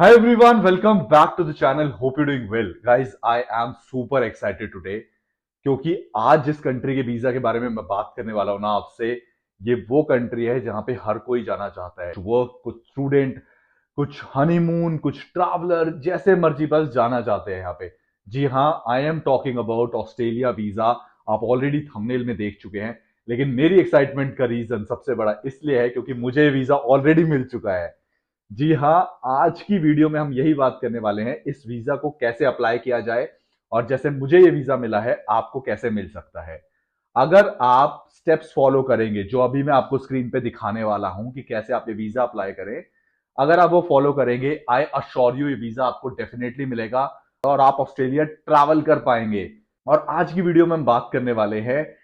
Hi everyone, welcome back to the channel. Hope you're doing well. Guys, I am super excited today क्योंकि आज जिस country के visa के बारे में मैं बात करने वाला हूं ना आपसे, ये वो कंट्री है जहां पे हर कोई जाना चाहता है। वर्क, कुछ स्टूडेंट, कुछ हनीमून, कुछ ट्रैवलर, जैसे मर्जी बस जाना चाहते हैं यहाँ पे। जी हाँ, I am talking about Australia visa. आप ऑलरेडी थंबनेल में देख चुके हैं, लेकिन मेरी एक्साइटमेंट का रीजन सबसे बड़ा इसलिए है क्योंकि मुझे वीजा ऑलरेडी मिल चुका है। जी हाँ, आज की वीडियो में हम यही बात करने वाले हैं, इस वीजा को कैसे अप्लाई किया जाए और जैसे मुझे ये वीजा मिला है आपको कैसे मिल सकता है। अगर आप स्टेप्स फॉलो करेंगे जो अभी मैं आपको स्क्रीन पे दिखाने वाला हूं कि कैसे आप ये वीजा अप्लाई करें, अगर आप वो फॉलो करेंगे, आई अश्योर यू ये वीजा आपको डेफिनेटली मिलेगा और आप ऑस्ट्रेलिया ट्रैवल कर पाएंगे। और आज की वीडियो में हम बात करने वाले हैं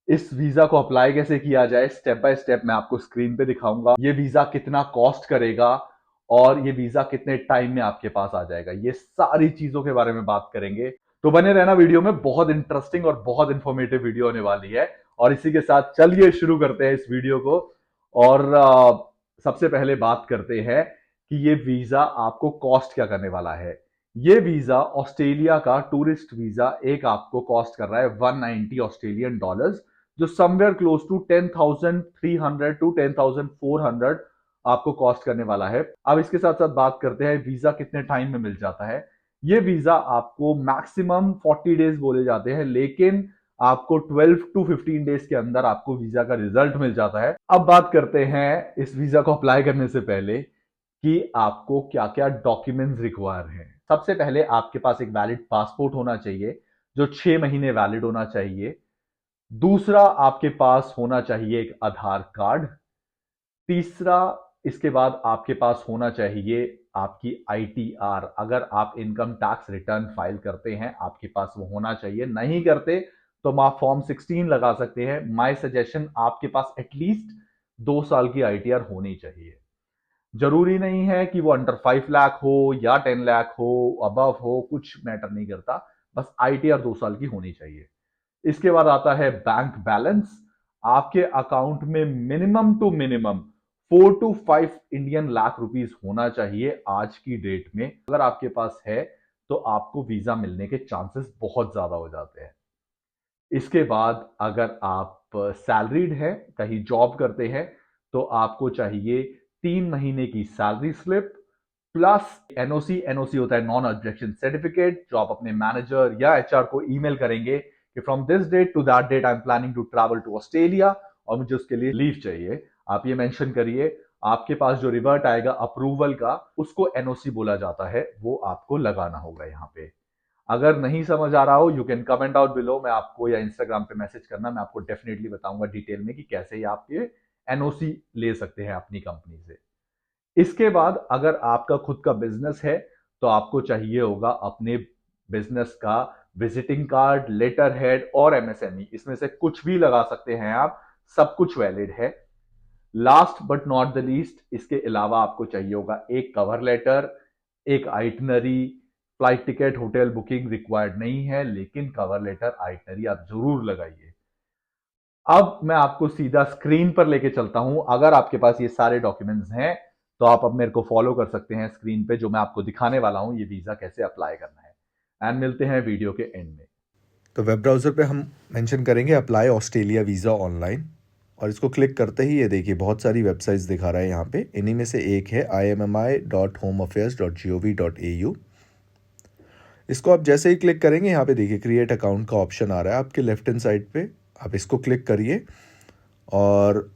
इस वीजा को अप्लाई कैसे किया जाए। स्टेप बाय स्टेप मैं आपको स्क्रीन पे दिखाऊंगा ये वीजा कितना कॉस्ट करेगा और ये वीजा कितने टाइम में आपके पास आ जाएगा। ये सारी चीजों के बारे में बात करेंगे, तो बने रहना वीडियो में। बहुत इंटरेस्टिंग और बहुत इंफॉर्मेटिव वीडियो होने वाली है। और इसी के साथ चलिए शुरू करते हैं इस वीडियो को। और सबसे पहले बात करते हैं कि ये वीजा आपको कॉस्ट क्या करने वाला है। ये वीजा ऑस्ट्रेलिया का टूरिस्ट वीजा एक आपको कॉस्ट कर रहा है 190 ऑस्ट्रेलियन डॉलर्स, जो समवेयर क्लोज टू 10,300 टू 10,400 आपको कॉस्ट करने वाला है। अब इसके साथ साथ बात करते हैं वीजा कितने टाइम में मिल जाता है। ये वीजा आपको मैक्सिमम 40 डेज बोले जाते हैं, लेकिन आपको 12 टू 15 डेज के अंदर आपको वीजा का रिजल्ट मिल जाता है। अब बात करते हैं इस वीजा को अप्लाई करने से पहले कि आपको क्या क्या डॉक्यूमेंट्स रिक्वायर हैं। सबसे पहले आपके पास एक वैलिड पासपोर्ट होना चाहिए जो 6 महीने वैलिड होना चाहिए। दूसरा, आपके पास होना चाहिए एक आधार कार्ड। तीसरा, इसके बाद आपके पास होना चाहिए आपकी आईटीआर। अगर आप इनकम टैक्स रिटर्न फाइल करते हैं आपके पास वो होना चाहिए, नहीं करते तो आप फॉर्म 16 लगा सकते हैं। माय सजेशन, आपके पास एटलीस्ट 2 साल की आईटीआर होनी चाहिए। जरूरी नहीं है कि वो अंडर 5 लाख हो या 10 लाख हो, अबव हो, कुछ मैटर नहीं करता। बस आईटीआर 2 साल की होनी चाहिए। इसके बाद आता है बैंक बैलेंस। आपके अकाउंट में minimum to minimum 4 to 5 Indian lakh rupees होना चाहिए आज की डेट में। अगर आपके पास है तो आपको वीजा मिलने के चांसेस बहुत ज्यादा हो जाते हैं। इसके बाद अगर आप सैलरीड हैं, कहीं जॉब करते हैं, तो आपको चाहिए 3 महीने की salary slip plus NOC. NOC होता है नॉन ऑब्जेक्शन सर्टिफिकेट, जो आप अपने मैनेजर या एचआर को ईमेल करेंगे कि from this date to that date I am planning to travel to Australia और मुझे उसके लिए लीव चाहिए। आप ये मेंशन करिए। आपके पास जो रिवर्ट आएगा अप्रूवल का, उसको एनओसी बोला जाता है, वो आपको लगाना होगा यहाँ पे। अगर नहीं समझ आ रहा हो, you can comment out below. मैं आपको या इंस्टाग्राम पे मैसेज करना, मैं आपको डेफिनेटली बताऊंगा डिटेल में कि कैसे ही आप ये एनओसी ले सकते हैं अपनी कंपनी से। इसके बाद अगर आपका खुद का बिजनेस है तो आपको चाहिए होगा अपने बिजनेस का विजिटिंग कार्ड, लेटर हेड और एमएसएमई। इसमें से कुछ भी लगा सकते हैं आप, सब कुछ वैलिड है। Last but not the least, इसके अलावा आपको चाहिए होगा एक कवर लेटर, एक itinerary. Flight ticket, hotel booking required नहीं है, लेकिन कवर लेटर, आइटनरी आप जरूर लगाइए। अब मैं आपको सीधा स्क्रीन पर लेके चलता हूं। अगर आपके पास ये सारे डॉक्यूमेंट्स हैं तो आप अब मेरे को फॉलो कर सकते हैं स्क्रीन पे, जो मैं आपको दिखाने वाला हूं ये वीजा कैसे अप्लाई करना है। एंड मिलते हैं वीडियो के एंड में। तो वेब ब्राउज़र पे हम मेंशन करेंगे अप्लाई ऑस्ट्रेलिया वीज़ा ऑनलाइन, और इसको क्लिक करते ही ये देखिए बहुत सारी वेबसाइट्स दिखा रहा है यहाँ पे। इन्हीं में से एक है IMMI.homeaffairs.gov.au। इसको आप जैसे ही क्लिक करेंगे यहाँ पे देखिए क्रिएट अकाउंट का ऑप्शन आ रहा है आपके लेफ्ट हैंड साइड पे। आप इसको क्लिक करिए और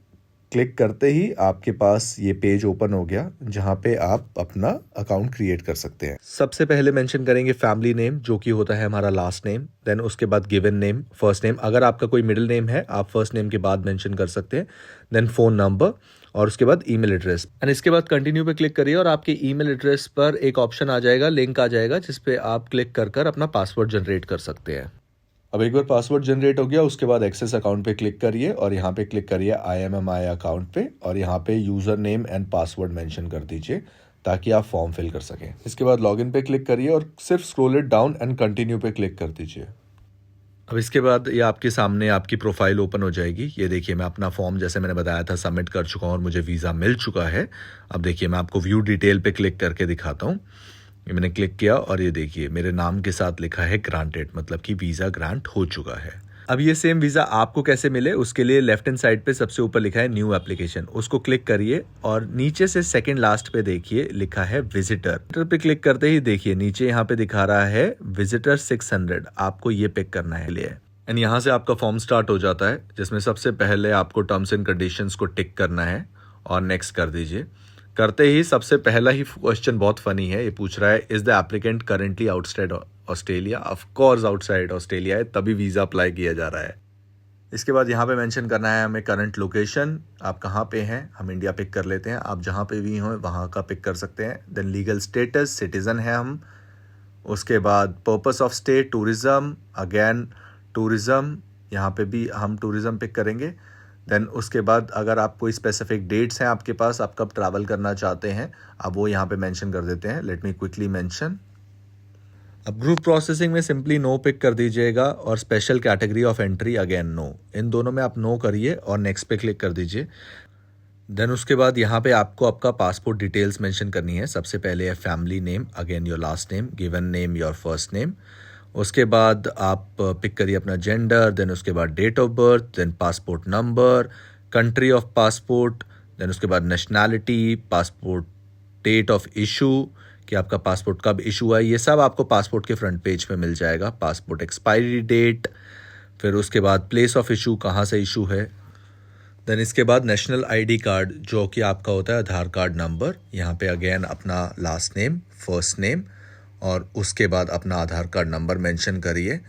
क्लिक करते ही आपके पास ये पेज ओपन हो गया जहाँ पे आप अपना अकाउंट क्रिएट कर सकते हैं। सबसे पहले मेंशन करेंगे फैमिली नेम, जो कि होता है हमारा लास्ट नेम। देन उसके बाद गिवन नेम, फर्स्ट नेम। अगर आपका कोई मिडिल नेम है आप फर्स्ट नेम के बाद मेंशन कर सकते हैं। देन फ़ोन नंबर और उसके बाद ईमेल एड्रेस। एंड इसके बाद कंटिन्यू पे क्लिक करिए और आपके ईमेल एड्रेस पर एक ऑप्शन आ जाएगा, लिंक आ जाएगा, जिस पे आप क्लिक कर कर अपना पासवर्ड जनरेट कर सकते हैं। अब एक बार पासवर्ड जनरेट हो गया उसके बाद एक्सेस अकाउंट पे क्लिक करिए और यहाँ पे क्लिक करिए IMMI अकाउंट पे और यहाँ पे user name and password mention कर दीजिए ताकि आप फॉर्म फिल कर सकें। इसके बाद लॉगिन पे क्लिक करिए और सिर्फ scroll it down and continue पे क्लिक कर दीजिए। अब इसके बाद ये आपके सामने आपकी प्रोफाइल ओपन हो जाएगी। ये देखिए मैं अपना फॉर्म जैसे मैंने बताया था सबमिट कर चुका हूँ और मुझे वीज़ा मिल चुका है। अब देखिए मैं आपको व्यू डिटेल पे क्लिक करके दिखाता हूँ। ये मैंने क्लिक किया और ये देखिए मेरे नाम के साथ लिखा है ग्रांटेड, मतलब कि वीज़ा ग्रांट हो चुका है। अब ये सेम वीज़ा आपको कैसे मिले उसके लिए लेफ्ट हैंड साइड पे सबसे ऊपर लिखा है न्यू एप्लीकेशन, उसको क्लिक करिए और नीचे से सेकंड लास्ट पे देखिए लिखा है विजिटर पे क्लिक करते ही देखिए नीचे यहाँ पे दिखा रहा है विजिटर 600, आपको ये पिक करना है लिए एंड यहाँ से आपका फॉर्म स्टार्ट हो जाता है जिसमें सबसे पहले आपको टर्म्स एंड कंडीशंस को टिक करना है और नेक्स्ट कर दीजिए। करते ही सबसे पहला ही क्वेश्चन बहुत फनी है, ये पूछ रहा है is the applicant currently outside Australia. Of course outside Australia है तभी वीज़ा अप्लाई किया जा रहा है। इसके बाद यहाँ पे मेंशन करना है हमें करंट लोकेशन, आप कहाँ पे हैं, हम इंडिया पिक कर लेते हैं, आप जहाँ पे भी हो वहाँ का पिक कर सकते हैं। देन लीगल स्टेटस सिटीज़न है हम। उसके बाद purpose of stay tourism, again tourism, यहाँ पे भी हम टूरिज़्म पिक करेंगे। देन उसके बाद अगर आप कोई स्पेसिफिक डेट्स हैं आपके पास, आप कब ट्रैवल करना चाहते हैं, आप वो यहाँ पे मेंशन कर देते हैं। Let me quickly mention. अब ग्रुप प्रोसेसिंग में सिंपली नो पिक कर दीजिएगा और special category of entry again no, इन दोनों में आप नो करिए और नेक्स्ट पे क्लिक कर दीजिए। देन उसके बाद यहाँ पे आपको आपका पासपोर्ट डिटेल्स मेंशन करनी है। सबसे पहले है family name, again your last name, given name your first name. उसके बाद आप पिक करिए अपना जेंडर, देन उसके बाद date of birth, then passport number, country of passport, then उसके बाद nationality, passport date of issue कि आपका पासपोर्ट कब इशू है, ये सब आपको पासपोर्ट के फ्रंट पेज पे मिल जाएगा। पासपोर्ट एक्सपायरी डेट, फिर उसके बाद प्लेस ऑफ इशू कहाँ से इशू है। देन इसके बाद नेशनल आईडी कार्ड जो कि आपका होता है आधार कार्ड नंबर, यहाँ पे अगेन अपना लास्ट नेम, फर्स्ट नेम और उसके बाद अपना आधार कार्ड नंबर मेंशन करिए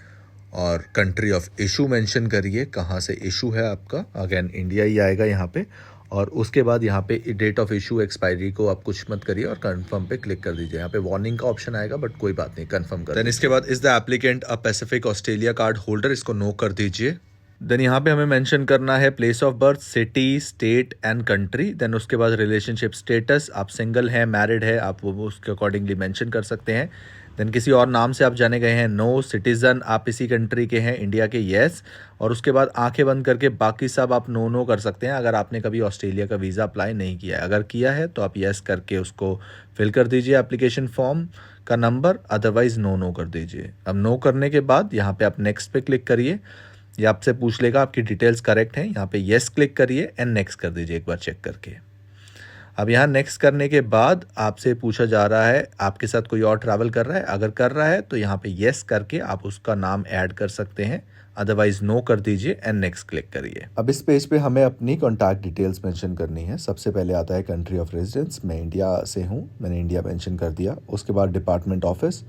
और कंट्री ऑफ इशू मेंशन करिए, कहाँ से इशू है आपका, अगेन इंडिया ही आएगा यहाँ पे। और उसके बाद यहाँ पे डेट ऑफ इशू एक्सपायरी को आप कुछ मत करिए और कंफर्म पे क्लिक कर दीजिए। यहाँ पे वार्निंग का ऑप्शन आएगा बट कोई बात नहीं, कंफर्म कर। देन इसके बाद is the applicant a Pacific Australia card holder, इसको नो कर दीजिए। देन यहाँ पे हमें मेंशन करना है place of birth, city, state and country. Then उसके बाद रिलेशनशिप स्टेटस, आप सिंगल हैं, मैरिड है, आप वो उसके अकॉर्डिंगली मेंशन कर सकते हैं। देन किसी और नाम से आप जाने गए हैं, नो। सिटीज़न, आप इसी कंट्री के हैं, इंडिया के, येस। और उसके बाद आंखें बंद करके बाकी सब आप नो नो कर सकते हैं अगर आपने कभी ऑस्ट्रेलिया का वीज़ा अप्लाई नहीं किया है। अगर किया है तो आप येस करके उसको फिल कर दीजिए एप्लीकेशन फॉर्म का नंबर, अदरवाइज़ नो नो कर दीजिए। अब नो करने के बाद यहाँ पे आप नेक्स्ट पे क्लिक करिए, ये आपसे पूछ लेगा आपकी डिटेल्स करेक्ट हैं, यहाँ पे येस क्लिक करिए एंड नेक्स्ट कर दीजिए एक बार चेक करके। अब यहाँ नेक्स्ट करने के बाद आपसे पूछा जा रहा है आपके साथ कोई और ट्रैवल कर रहा है, अगर कर रहा है तो यहाँ पे येस करके आप उसका नाम ऐड कर सकते हैं, अदरवाइज नो कर दीजिए एंड नेक्स्ट क्लिक करिए। अब इस पेज पे हमें अपनी कॉन्टैक्ट डिटेल्स मेंशन करनी है। सबसे पहले आता है कंट्री ऑफ रेजिडेंस, मैं इंडिया से हूँ, मैंने इंडिया मेंशन कर दिया। उसके बाद department office,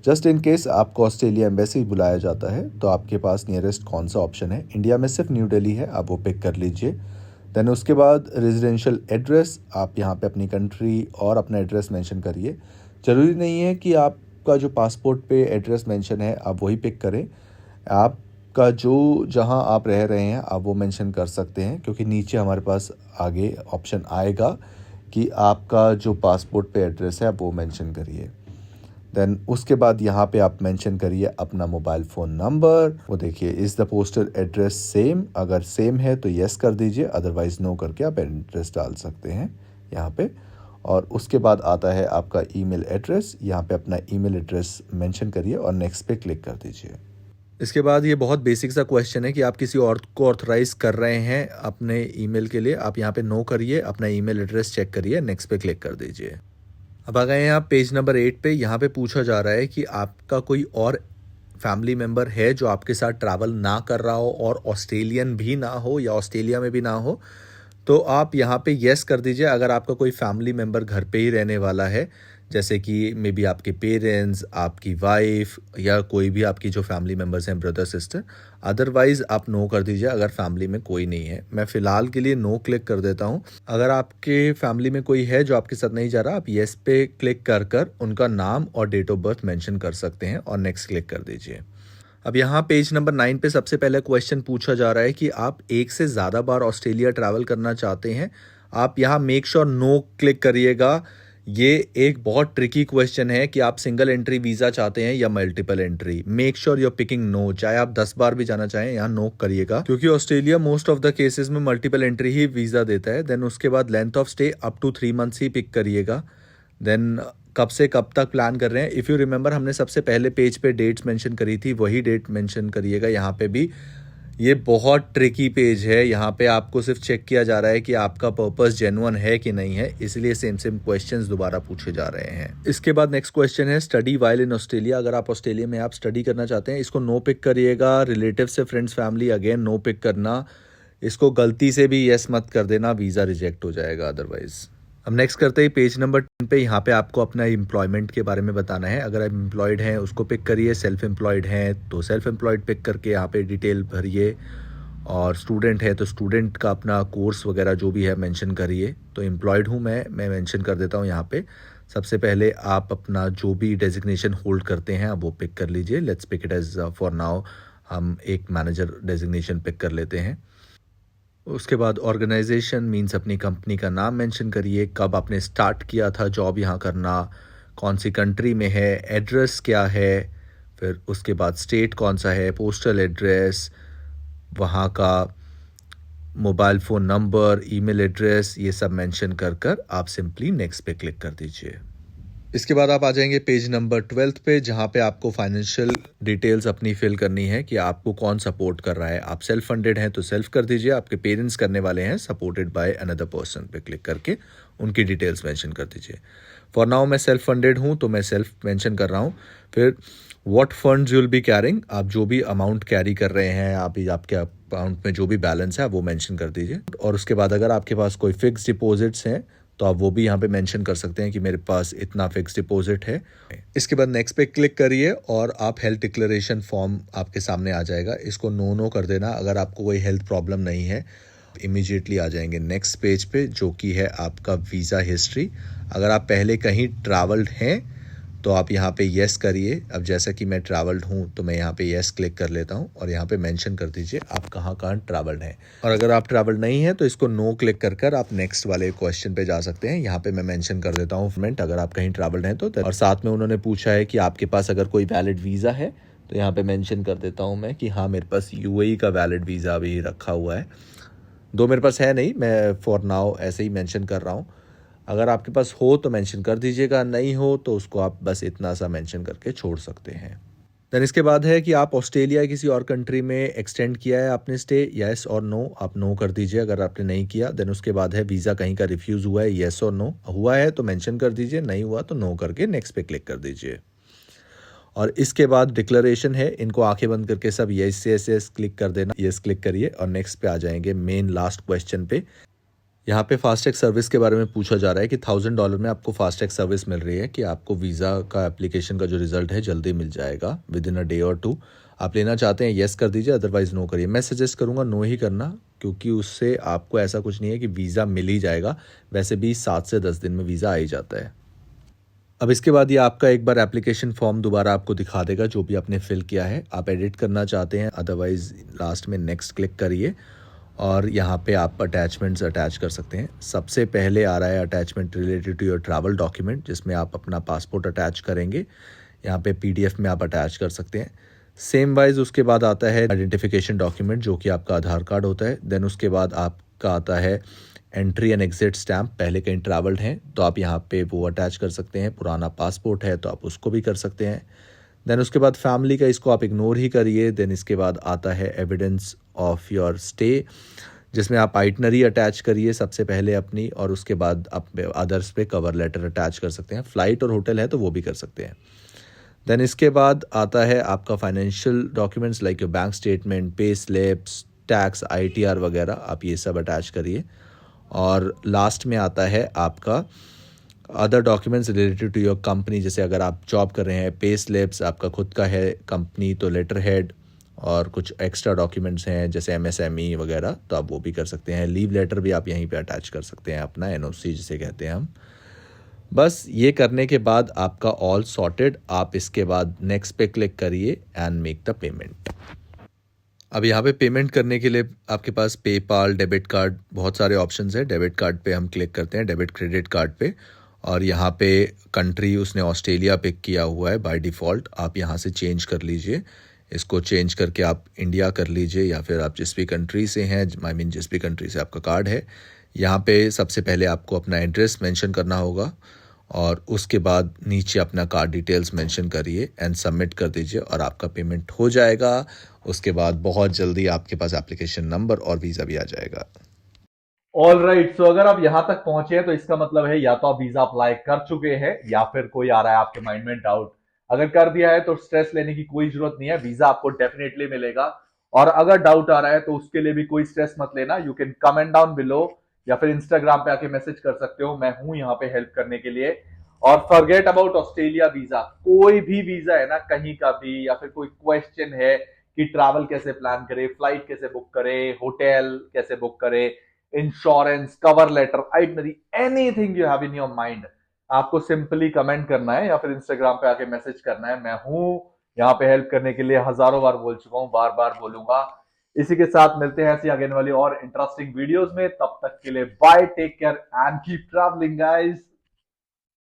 just in case आपको ऑस्ट्रेलिया एम्बेसी बुलाया जाता है तो आपके पास नियरेस्ट कौन सा ऑप्शन है। इंडिया में सिर्फ न्यू दिल्ली है, आप वो पिक कर लीजिए। देन उसके बाद रेजिडेंशियल एड्रेस, आप यहाँ पे अपनी कंट्री और अपना एड्रेस मेंशन करिए। ज़रूरी नहीं है कि आपका जो पासपोर्ट पे एड्रेस मेंशन है आप वही पिक करें, आपका जो जहाँ आप रह रहे हैं आप वो मेंशन कर सकते हैं, क्योंकि नीचे हमारे पास आगे ऑप्शन आएगा कि आपका जो पासपोर्ट पे एड्रेस है आप वो मेंशन करिए। देन उसके बाद यहाँ पे आप मेंशन करिए अपना मोबाइल फ़ोन नंबर, वो देखिए is the postal address same, अगर सेम है तो येस कर दीजिए, अदरवाइज़ नो करके आप एड्रेस डाल सकते हैं यहाँ पे। और उसके बाद आता है आपका ईमेल एड्रेस, यहाँ पे अपना ईमेल एड्रेस मेंशन करिए और नेक्स्ट पे क्लिक कर दीजिए। इसके बाद ये बहुत बेसिक सा क्वेश्चन है कि आप किसी और को ऑथराइज़ कर रहे हैं अपने ईमेल के लिए, आप यहाँ पे नो करिए, अपना ईमेल एड्रेस चेक करिए, नेक्स्ट पे क्लिक कर दीजिए। अब आ गए हैं आप पेज नंबर 8 पे। यहाँ पे पूछा जा रहा है कि आपका कोई और फैमिली मेम्बर है जो आपके साथ ट्रैवल ना कर रहा हो और ऑस्ट्रेलियन भी ना हो या ऑस्ट्रेलिया में भी ना हो, तो आप यहाँ पे येस कर दीजिए। अगर आपका कोई फैमिली मेम्बर घर पे ही रहने वाला है, जैसे कि मे बी आपके पेरेंट्स, आपकी वाइफ या कोई भी आपकी जो फैमिली मेम्बर्स हैं, ब्रदर सिस्टर, अदरवाइज़ आप नो कर दीजिए अगर फैमिली में कोई नहीं है। मैं फ़िलहाल के लिए नो क्लिक कर देता हूँ। अगर आपके फैमिली में कोई है जो आपके साथ नहीं जा रहा, आप येस पे क्लिक कर कर उनका नाम और डेट ऑफ बर्थ मेंशन कर सकते हैं और नेक्स्ट क्लिक कर दीजिए। अब यहाँ पेज नंबर 9 पे सबसे पहले क्वेश्चन पूछा जा रहा है कि आप एक से ज़्यादा बार ऑस्ट्रेलिया ट्रैवल करना चाहते हैं। आप यहाँ मेक श्योर नो क्लिक करिएगा ये एक बहुत ट्रिकी क्वेश्चन है कि आप सिंगल एंट्री वीज़ा चाहते हैं या multiple entry. Make sure you are picking no, चाहे आप 10 बार भी जाना चाहें यहाँ नो करिएगा, क्योंकि Australia most of the cases में मल्टीपल एंट्री ही वीज़ा देता है। देन उसके बाद length of stay up to 3 months ही पिक करिएगा। देन कब से कब तक प्लान कर रहे हैं, इफ़ यू रिमेंबर हमने सबसे पहले पेज पे डेट्स मेंशन करी थी, वही डेट मेंशन करिएगा यहाँ पे भी। ये बहुत ट्रिकी पेज है, यहाँ पे आपको सिर्फ चेक किया जा रहा है कि आपका पर्पस जेन्युइन है कि नहीं है, इसलिए सेम सेम क्वेश्चंस दोबारा पूछे जा रहे हैं। इसके बाद नेक्स्ट क्वेश्चन है स्टडी वाइल इन ऑस्ट्रेलिया। अगर आप ऑस्ट्रेलिया में आप स्टडी करना चाहते हैं, इसको नो पिक करिएगा। रिलेटिव से friends family again no pick करना। इसको गलती से भी यस मत कर देना, वीज़ा रिजेक्ट हो जाएगा अदरवाइज। अब नेक्स्ट करते हैं पेज नंबर 10 पे। यहाँ पे आपको अपना एम्प्लॉयमेंट के बारे में बताना है। अगर आप एम्प्लॉयड हैं उसको पिक करिए, सेल्फ एम्प्लॉयड हैं तो सेल्फ एम्प्लॉयड पिक करके यहाँ पे डिटेल भरिए, और स्टूडेंट है तो स्टूडेंट का अपना कोर्स वगैरह जो भी है मेंशन करिए। तो एम्प्लॉयड हूँ मैं मेंशन कर देता हूँ यहाँ पे। सबसे पहले आप अपना जो भी डेजिग्नेशन होल्ड करते हैं अब वो पिक कर लीजिए। Let's pick it as for now हम एक मैनेजर डेजिग्नेशन पिक कर लेते हैं। उसके बाद ऑर्गेनाइजेशन मींस अपनी कंपनी का नाम मेंशन करिए, कब आपने स्टार्ट किया था जॉब यहाँ करना, कौन सी कंट्री में है, एड्रेस क्या है, फिर उसके बाद स्टेट कौन सा है, पोस्टल एड्रेस, वहाँ का mobile phone number, email address, ये सब मेंशन कर कर आप सिंपली नेक्स्ट पे क्लिक कर दीजिए। इसके बाद आप आ जाएंगे पेज नंबर 12 पे, जहाँ पे आपको फाइनेंशियल डिटेल्स अपनी फिल करनी है कि आपको कौन सपोर्ट कर रहा है। आप सेल्फ फंडेड हैं तो सेल्फ कर दीजिए, आपके पेरेंट्स करने वाले हैं सपोर्टेड बाय अनदर पर्सन पे क्लिक करके उनकी डिटेल्स मेंशन कर दीजिए। फॉर नाउ मैं सेल्फ फंडेड हूँ तो मैं सेल्फ मेंशन कर रहा हूँ। फिर what funds you will be carrying, आप जो भी अमाउंट कैरी कर रहे हैं, आपके अकाउंट में जो भी बैलेंस है वो मेंशन कर दीजिए। और उसके बाद अगर आपके पास कोई फिक्स डिपॉजिट्स हैं तो आप वो भी यहाँ पे मेंशन कर सकते हैं कि मेरे पास इतना फिक्स डिपॉजिट है। इसके बाद नेक्स्ट पे क्लिक करिए और आप हेल्थ डिक्लेरेशन फॉर्म आपके सामने आ जाएगा, इसको नो कर देना। अगर आपको कोई हेल्थ प्रॉब्लम नहीं है इमीडिएटली आ जाएंगे नेक्स्ट पेज पे, जो कि है आपका वीज़ा हिस्ट्री। अगर आप पहले कहीं ट्रैवल्ड हैं तो आप यहाँ पे येस करिए। अब जैसा कि मैं ट्रैवल्ड हूँ तो मैं यहाँ पे येस क्लिक कर लेता हूँ और यहाँ पे मेंशन कर दीजिए आप कहाँ कहाँ ट्रैवल्ड हैं। और अगर आप ट्रैवल्ड नहीं हैं तो इसको नो क्लिक कर कर आप नेक्स्ट वाले क्वेश्चन पे जा सकते हैं। यहाँ पे मैं मेंशन कर देता हूँ अगर आप कहीं ट्रैवल्ड हैं तो। और साथ में उन्होंने पूछा है कि आपके पास अगर कोई वैलिड वीज़ा है तो यहाँ पे मेंशन कर देता हूँ मैं कि हाँ मेरे पास यूएई का वैलिड वीज़ा भी रखा हुआ है। दो मेरे पास है नहीं, मैं फॉर नाउ ऐसे ही मेंशन कर रहा हूँ। अगर आपके पास हो तो मेंशन कर दीजिएगा, नहीं हो तो उसको आप बस इतना सा मेंशन करके छोड़ सकते हैं। देन इसके बाद है कि आप ऑस्ट्रेलिया या किसी और कंट्री में एक्सटेंड किया है आपने स्टे, येस और नो, आप नो कर दीजिए अगर आपने नहीं किया। देन उसके बाद है वीज़ा कहीं का रिफ्यूज़ हुआ है, येस और नो, हुआ है तो मेंशन कर दीजिए, नहीं हुआ तो नो करके नेक्स्ट पे क्लिक कर दीजिए। और इसके बाद डिक्लेरेशन है, इनको आंखें बंद करके सब येस येस येस क्लिक कर देना, येस क्लिक करिए और नेक्स्ट पे आ जाएंगे मेन लास्ट क्वेश्चन पे। यहाँ पे फास्टैग सर्विस के बारे में पूछा जा रहा है कि $1000 में आपको फास्टैग सर्विस मिल रही है कि आपको वीज़ा का एप्लीकेशन का जो रिजल्ट है जल्दी मिल जाएगा विद इन अ डे और 2। आप लेना चाहते हैं येस कर दीजिए, अदरवाइज़ नो करिए। मैं सजेस्ट करूँगा नो ही करना, क्योंकि उससे आपको ऐसा कुछ नहीं है कि वीज़ा मिल ही जाएगा, वैसे भी 7 से 10 दिन में वीज़ा आ ही जाता है। अब इसके बाद ये आपका एक बार एप्लीकेशन फॉर्म दोबारा आपको दिखा देगा जो भी आपने फिल किया है। आप एडिट करना चाहते हैं अदरवाइज़ लास्ट में नेक्स्ट क्लिक करिए और यहाँ पे आप अटैचमेंट्स अटैच कर सकते हैं। सबसे पहले आ रहा है attachment related to your travel document, जिसमें आप अपना पासपोर्ट अटैच करेंगे। यहाँ पे पीडीएफ में आप अटैच कर सकते हैं। सेम वाइज उसके बाद आता है आइडेंटिफिकेशन डॉक्यूमेंट जो कि आपका आधार कार्ड होता है। देन उसके बाद आपका आता है एंट्री एंड एग्जिट स्टैम्प, पहले कहीं ट्रैवल्ड हैं तो आप यहाँ पे वो अटैच कर सकते हैं। पुराना पासपोर्ट है तो आप उसको भी कर सकते हैं। देन उसके बाद फैमिली का इसको आप इग्नोर ही करिए। देन इसके बाद आता है एविडेंस ऑफ योर स्टे, जिसमें आप आइटनरी अटैच करिए सबसे पहले अपनी, और उसके बाद आप अदर्स पे कवर लेटर अटैच कर सकते हैं। फ्लाइट और होटल है तो वो भी कर सकते हैं। देन इसके बाद आता है आपका financial documents like your bank statement, pay slips, tax, ITR वगैरह, आप ये सब अटैच करिए। और लास्ट में आता है आपका other documents related to your company, जैसे अगर आप जॉब कर रहे हैं, पे स्लिप्स आपका खुद का है कंपनी तो लेटर हेड, और कुछ एक्स्ट्रा डॉक्यूमेंट्स हैं जैसे एमएसएमई वगैरह तो आप वो भी कर सकते हैं। लीव लेटर भी आप यहीं पे अटैच कर सकते हैं, अपना एनओसी जिसे कहते हैं हम। बस ये करने के बाद आपका ऑल सॉर्टेड। आप इसके बाद नेक्स्ट पे क्लिक करिए एंड मेक द पेमेंट। अब यहाँ पे पेमेंट करने के लिए आपके पास पेपाल, डेबिट कार्ड, बहुत सारे ऑप्शंस हैं। डेबिट कार्ड पे हम क्लिक करते हैं, डेबिट क्रेडिट कार्ड पे, और यहाँ पे कंट्री उसने ऑस्ट्रेलिया पिक किया हुआ है बाय डिफ़ॉल्ट, आप यहाँ से चेंज कर लीजिए। इसको चेंज करके आप इंडिया कर लीजिए या फिर आप जिस भी कंट्री से हैं, आई मीन जिस भी कंट्री से आपका कार्ड है। यहाँ पे सबसे पहले आपको अपना एड्रेस मेंशन करना होगा और उसके बाद नीचे अपना कार्ड डिटेल्स मेंशन करिए एंड सबमिट कर दीजिए और आपका पेमेंट हो जाएगा। उसके बाद बहुत जल्दी आपके पास एप्लीकेशन नंबर और वीज़ा भी आ जाएगा। ऑल राइट, सो अगर आप यहां तक पहुंचे हैं तो इसका मतलब है या तो आप वीजा अप्लाई कर चुके हैं या फिर कोई आ रहा है आपके माइंड में डाउट। अगर कर दिया है तो स्ट्रेस लेने की कोई जरूरत नहीं है, वीजा आपको डेफिनेटली मिलेगा। और अगर डाउट आ रहा है तो उसके लिए भी कोई स्ट्रेस मत लेना, you can comment down below या फिर इंस्टाग्राम पे आके मैसेज कर सकते हो, मैं हूं यहाँ पे हेल्प करने के लिए। और फॉरगेट अबाउट ऑस्ट्रेलिया वीजा, कोई भी वीजा है ना कहीं का भी, या फिर कोई क्वेश्चन है कि ट्रैवल कैसे प्लान करे, फ्लाइट कैसे बुक करे, होटल कैसे बुक करे, insurance, cover letter, itinerary, anything you have in your mind, आपको सिंपली कमेंट करना है या फिर इंस्टाग्राम पे आके मैसेज करना है। मैं हूं यहाँ पे हेल्प करने के लिए, हजारों बार बोल चुका हूं, बार बार बोलूंगा। इसी के साथ मिलते हैं ऐसी आगे वाली और इंटरेस्टिंग वीडियोस में, तब तक के लिए bye, take care and keep travelling guys.